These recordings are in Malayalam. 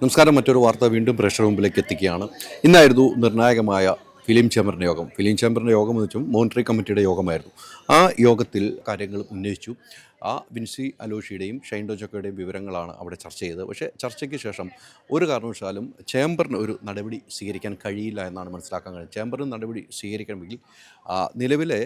നമസ്കാരം. മറ്റൊരു വാർത്ത വീണ്ടും പ്രേക്ഷക മുമ്പിലേക്ക് എത്തിക്കുകയാണ്. ഇന്നായിരുന്നു നിർണായകമായ ഫിലിം ചേംബറിൻ്റെ യോഗം. ഫിലിം ചേംബറിൻ്റെ യോഗം എന്ന് വെച്ചും മോണിറ്ററിംഗ് കമ്മിറ്റിയുടെ യോഗമായിരുന്നു. ആ യോഗത്തിൽ കാര്യങ്ങൾ ഉന്നയിച്ചു. വിൻസി അലോഷിയുടെയും ഷൈൻ ടോം വിവരങ്ങളാണ് അവിടെ ചർച്ച ചെയ്തത്. പക്ഷേ ചർച്ചയ്ക്ക് ശേഷം ഒരു കാരണവശാലും ചേംബറിന് ഒരു നടപടി സ്വീകരിക്കാൻ കഴിയില്ല എന്നാണ് മനസ്സിലാക്കാൻ കഴിയുന്നത്. ചേംബറിന് നടപടി സ്വീകരിക്കണമെങ്കിൽ നിലവിലെ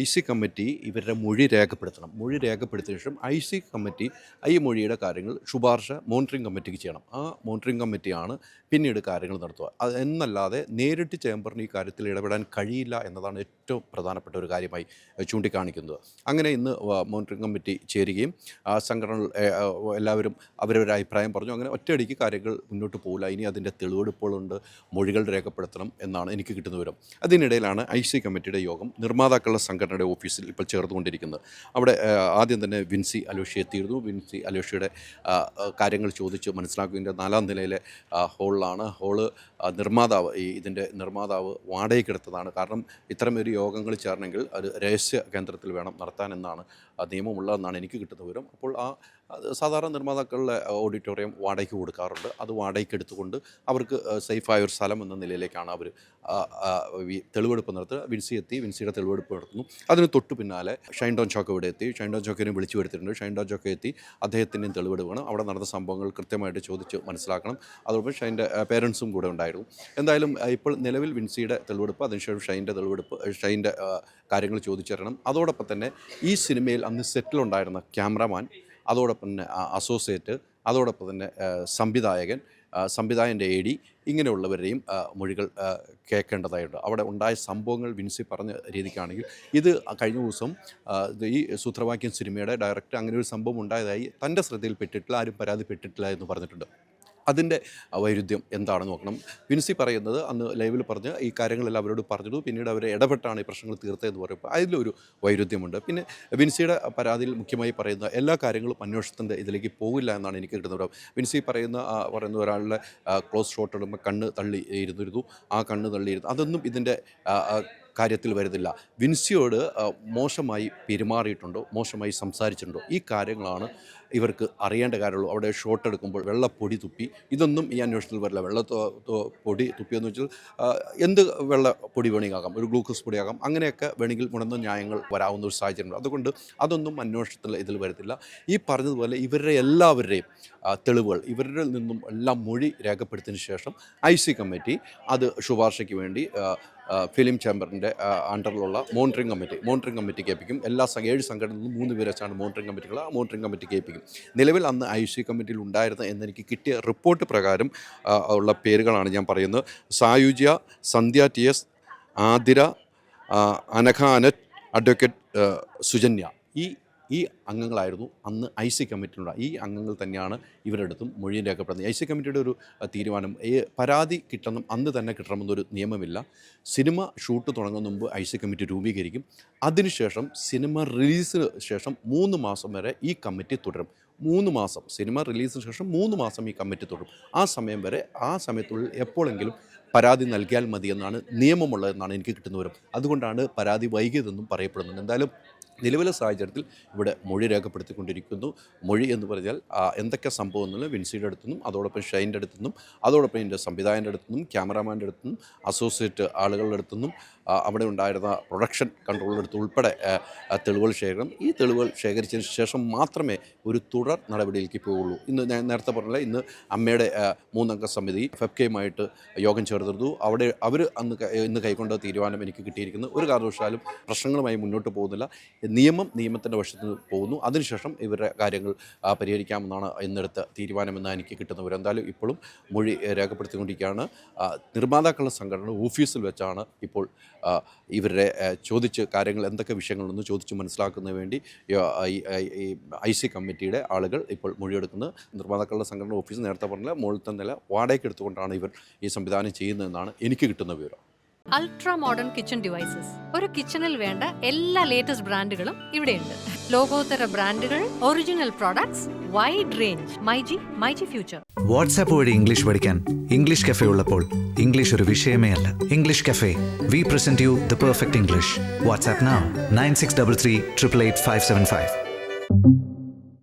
IC കമ്മിറ്റി ഇവരുടെ മൊഴി രേഖപ്പെടുത്തണം. മൊഴി രേഖപ്പെടുത്തിയ ശേഷം IC കമ്മിറ്റി ഈ മൊഴിയുടെ കാര്യങ്ങൾ ശുപാർശ മോണിറ്ററിംഗ് കമ്മിറ്റിക്ക് ചെയ്യണം. ആ മോണിറ്ററിംഗ് കമ്മിറ്റിയാണ് പിന്നീട് കാര്യങ്ങൾ നടത്തുക. എന്നല്ലാതെ നേരിട്ട് ചേംബറിന് ഈ കാര്യത്തിൽ ഇടപെടാൻ കഴിയില്ല എന്നതാണ് ഏറ്റവും പ്രധാനപ്പെട്ട ഒരു കാര്യമായി ചൂണ്ടിക്കാണിക്കുന്നത്. അങ്ങനെ ഇന്ന് മോണിറ്ററിംഗ് കമ്മിറ്റി ചേരുകയും സംഘടനകൾ എല്ലാവരും അവരവരുടെ അഭിപ്രായം പറഞ്ഞു. അങ്ങനെ ഒറ്റയടിക്ക് കാര്യങ്ങൾ മുന്നോട്ട് പോകില്ല. ഇനി അതിൻ്റെ തെളിവെടുപ്പുകളുണ്ട്, മൊഴികൾ രേഖപ്പെടുത്തണം എന്നാണ് എനിക്ക് കിട്ടുന്ന വിവരം. അതിനിടയിലാണ് IC കമ്മിറ്റിയുടെ യോഗം നിർമ്മാതാക്കളുടെ സംഘടനയുടെ ഓഫീസിൽ ഇപ്പോൾ ചേർന്നുകൊണ്ടിരിക്കുന്നത്. അവിടെ ആദ്യം തന്നെ വിൻസി അലോഷി എത്തിയിരുന്നു. വിൻസി അലോഷിയുടെ കാര്യങ്ങൾ ചോദിച്ച് മനസ്സിലാക്കുന്നതിൻ്റെ 4ാം നിലയിലെ ഹോളിലാണ്. നിർമ്മാതാവ് ഇതിൻ്റെ നിർമ്മാതാവ് വാടകയ്ക്കെടുത്തതാണ്. കാരണം ഇത്തരം ഒരു യോഗങ്ങൾ ചേരണമെങ്കിൽ അത് രഹസ്യ കേന്ദ്രത്തിൽ വേണം നടത്താനെന്നാണ് നിയമമുള്ളതെന്നാണ് എനിക്ക് കിട്ടുന്ന വിവരം. അപ്പോൾ സാധാരണ നിർമ്മാതാക്കളുടെ ഓഡിറ്റോറിയം വാടകയ്ക്ക് കൊടുക്കാറുണ്ട്. അത് വാടകയ്ക്ക് എടുത്തുകൊണ്ട് അവർക്ക് സേഫായ ഒരു സ്ഥലം എന്ന നിലയിലേക്കാണ് അവർ തെളിവെടുപ്പ് നടത്തുക. വിൻസി എത്തി, വിൻസിയുടെ തെളിവെടുപ്പ് നടത്തുന്നു. അതിന് തൊട്ടു പിന്നാലെ ഷൈൻ ടോം ഇവിടെ എത്തി. ഷൈൻ ടോം വിളിച്ചു വരുത്തിയിട്ടുണ്ട്. ഷൈൻ ടോം എത്തി, അദ്ദേഹത്തിൻ്റെയും തെളിവെടുപ്പ് വേണം. അവിടെ നടന്ന സംഭവങ്ങൾ കൃത്യമായിട്ട് ചോദിച്ച് മനസ്സിലാക്കണം. അതോടൊപ്പം ഷൈൻ്റെ പേരൻസും കൂടെ ഉണ്ടായിരുന്നു. എന്തായാലും ഇപ്പോൾ നിലവിൽ വിൻസിയുടെ തെളിവെടുപ്പ്, അതിനുശേഷം ഷൈൻ്റെ കാര്യങ്ങൾ ചോദിച്ചറിയണം. അതോടൊപ്പം തന്നെ ഈ സിനിമയിൽ അന്ന് സെറ്റിലുണ്ടായിരുന്ന ക്യാമറാമാൻ, അതോടൊപ്പം തന്നെ അസോസിയേറ്റ്, അതോടൊപ്പം തന്നെ സംവിധായകൻ്റെ AD ഇങ്ങനെയുള്ളവരെയും മൊഴികൾ കേൾക്കേണ്ടതായിട്ടുണ്ട്. അവിടെ ഉണ്ടായ സംഭവങ്ങൾ വിൻസി പറഞ്ഞ രീതിക്കാണെങ്കിൽ ഇത് കഴിഞ്ഞ ദിവസം ഈ സൂത്രവാക്യം സിനിമയുടെ ഡയറക്ടർ അങ്ങനെ ഒരു സംഭവം ഉണ്ടായതായി തൻ്റെ ശ്രദ്ധയിൽപ്പെട്ടിട്ടില്ല, ആരും പരാതിപ്പെട്ടിട്ടില്ല എന്ന് പറഞ്ഞിട്ടുണ്ട്. അതിൻ്റെ വൈരുദ്ധ്യം എന്താണെന്ന് നോക്കണം. വിൻസി പറയുന്നത് അന്ന് ലൈവിൽ പറഞ്ഞ് ഈ കാര്യങ്ങളെല്ലാം അവരോട് പറഞ്ഞിട്ടു, പിന്നീട് അവർ ഇടപെട്ടാണ് ഈ പ്രശ്നങ്ങൾ തീർത്തതെന്ന് പറയുമ്പോൾ അതിലൊരു വൈരുദ്ധ്യമുണ്ട്. പിന്നെ വിൻസിയുടെ പരാതിയിൽ മുഖ്യമായി പറയുന്ന എല്ലാ കാര്യങ്ങളും അന്വേഷണത്തിൻ്റെ ഇതിലേക്ക് പോകില്ല എന്നാണ് എനിക്ക് കിട്ടുന്നത്. വിൻസി പറയുന്ന ഒരാളുടെ ക്ലോസ് ഷോട്ട് ഇടുമ്പോൾ കണ്ണ് തള്ളിയിരുന്നു. ആ കണ്ണ് തള്ളിയിരുന്നു, അതൊന്നും ഇതിൻ്റെ കാര്യത്തിൽ വരുന്നില്ല. വിൻസിയോട് മോശമായി പെരുമാറിയിട്ടുണ്ടോ, മോശമായി സംസാരിച്ചിട്ടുണ്ടോ, ഈ കാര്യങ്ങളാണ് ഇവർക്ക് അറിയേണ്ട കാര്യമുള്ളൂ. അവിടെ ഷോട്ട് എടുക്കുമ്പോൾ വെള്ളപ്പൊടി തുപ്പി, ഇതൊന്നും ഈ അന്വേഷണത്തിൽ വരില്ല. പൊടി തുപ്പിയെന്ന് വെച്ചാൽ എന്ത് വെള്ളപ്പൊടി വേണമെങ്കിൽ ഒരു ഗ്ലൂക്കോസ് പൊടിയാകാം, അങ്ങനെയൊക്കെ വേണമെങ്കിൽ മുടന്ന ന്യായങ്ങൾ വരാവുന്ന ഒരു സാഹചര്യമുണ്ട്. അതുകൊണ്ട് അതൊന്നും അന്വേഷണത്തിൽ ഇതിൽ വരത്തില്ല. ഈ പറഞ്ഞതുപോലെ ഇവരുടെ എല്ലാവരുടെയും തെളിവുകൾ ഇവരുടെ നിന്നും എല്ലാം മൊഴി രേഖപ്പെടുത്തിയതിന് ശേഷം IC കമ്മിറ്റി അത് ശുപാർശയ്ക്ക് വേണ്ടി ഫിലിം ചേംബറിൻ്റെ അണ്ടറിലുള്ള മോണിറ്ററിംഗ് കമ്മിറ്റിക്ക് ഏൽപ്പിക്കും. 7 സംഘടനയിൽ നിന്ന് 3 പേര് വെച്ചാണ് മോണിറ്ററിംഗ് കമ്മിറ്റിക്ക് ഏൽപ്പിക്കും. നിലവിൽ അന്ന് IC കമ്മിറ്റിയിൽ ഉണ്ടായിരുന്ന എന്നെനിക്ക് കിട്ടിയ റിപ്പോർട്ട് പ്രകാരം ഉള്ള പേരുകളാണ് ഞാൻ പറയുന്നത്. Sayujya, Sandhya TS, Athira, Anagha Annette, advocate Sujanya, ഈ അംഗങ്ങളായിരുന്നു അന്ന് IC കമ്മിറ്റിയിലുള്ള. ഈ അംഗങ്ങൾ തന്നെയാണ് ഇവരുടെ അടുത്തും മൊഴിയും രേഖപ്പെടുന്നത്. IC കമ്മിറ്റിയുടെ ഒരു തീരുമാനം, പരാതി കിട്ടണം, അന്ന് തന്നെ കിട്ടണമെന്നൊരു നിയമമില്ല. സിനിമ ഷൂട്ട് തുടങ്ങുന്ന മുമ്പ് IC കമ്മിറ്റി രൂപീകരിക്കും. അതിനുശേഷം സിനിമ റിലീസിന് ശേഷം 3 മാസം വരെ ഈ കമ്മിറ്റി തുടരും. 3 മാസം, സിനിമ റിലീസിന് ശേഷം 3 മാസം ഈ കമ്മിറ്റി തുടരും. ആ സമയത്തുള്ളിൽ എപ്പോഴെങ്കിലും പരാതി നൽകിയാൽ മതിയെന്നാണ് നിയമമുള്ളതെന്നാണ് എനിക്ക് കിട്ടുന്ന വിവരം. അതുകൊണ്ടാണ് പരാതി വൈകിയതെന്നും പറയപ്പെടുന്നത്. എന്തായാലും നിലവിലെ സാഹചര്യത്തിൽ ഇവിടെ മൊഴി രേഖപ്പെടുത്തിക്കൊണ്ടിരിക്കുന്നു. മൊഴി എന്ന് പറഞ്ഞാൽ എന്തൊക്കെ സംഭവം എന്നുള്ളത് വിൻസിയുടെ അടുത്തുനിന്നും, അതോടൊപ്പം ഷൈൻ്റെ അടുത്തുനിന്നും, അതോടൊപ്പം ഇതിൻ്റെ സംവിധായകൻ്റെ അടുത്തുനിന്നും, ക്യാമറാമാൻ്റെ അടുത്തുനിന്നും, അസോസിയേറ്റ് ആളുകളുടെ അടുത്തുനിന്നും, അവിടെ ഉണ്ടായിരുന്ന പ്രൊഡക്ഷൻ കൺട്രോളിൻ്റെ അടുത്ത് ഉൾപ്പെടെ തെളിവുകൾ ശേഖരണം. ഈ തെളിവുകൾ ശേഖരിച്ചതിന് ശേഷം മാത്രമേ ഒരു തുടർ നടപടിയിലേക്ക് പോവുള്ളൂ. ഇന്ന് ഞാൻ നേരത്തെ പറഞ്ഞില്ല, ഇന്ന് അമ്മയുടെ 3 അംഗ സമിതി FEPCAയുമായിട്ട് യോഗം ചേർന്നിരുന്നു. അവിടെ അവർ ഇന്ന് കൈക്കൊണ്ട തീരുമാനം എനിക്ക് കിട്ടിയിരിക്കുന്നത്, ഒരു കാരണവശാലും പ്രശ്നങ്ങളുമായി മുന്നോട്ട് പോകുന്നില്ല. നിയമത്തിൻ്റെ വശത്ത് പോകുന്നു. അതിനുശേഷം ഇവരുടെ കാര്യങ്ങൾ പരിഹരിക്കാമെന്നാണ് ഇന്നെടുത്ത തീരുമാനമെന്ന് എനിക്ക് കിട്ടുന്നവർ. എന്തായാലും ഇപ്പോഴും മൊഴി രേഖപ്പെടുത്തിക്കൊണ്ടിരിക്കുകയാണ്. നിർമ്മാതാക്കളുടെ സംഘടന ഓഫീസിൽ വെച്ചാണ് ഇപ്പോൾ ഇവരുടെ ചോദിച്ച് കാര്യങ്ങൾ എന്തൊക്കെ വിഷയങ്ങളെന്ന് ചോദിച്ച് മനസ്സിലാക്കുന്നതിന് വേണ്ടി IC കമ്മിറ്റിയുടെ ആളുകൾ ഇപ്പോൾ മൊഴിയെടുക്കുന്നത്. നിർമ്മാതാക്കളുടെ സംഘടന ഓഫീസ് നേരത്തെ പറഞ്ഞ മുകളിലത്തെ നില വാടകയ്ക്ക് എടുത്തുകൊണ്ടാണ് ഇവർ ഈ സംവിധാനം ചെയ്യുന്നതെന്നാണ് എനിക്ക് കിട്ടുന്ന വിവരം. അൾട്രാ മോഡേൺ കിച്ചൺ ഡിവൈസസ്, ഒരു കിച്ചണിൽ വേണ്ട എല്ലാ ലേറ്റസ്റ്റ് ബ്രാൻഡുകളും ഇവിടെയുണ്ട്. ലോകോത്തര ബ്രാൻഡുകൾ, original products, wide range. MyG future. WhatsApp വഴി ഇംഗ്ലീഷ് പഠിക്കാൻ ഇംഗ്ലീഷ് കഫേ ഉള്ളപ്പോൾ ഇംഗ്ലീഷ് ഒരു വിഷയമേ അല്ല. English cafe, we present you the perfect English. WhatsApp now 9633 888 575.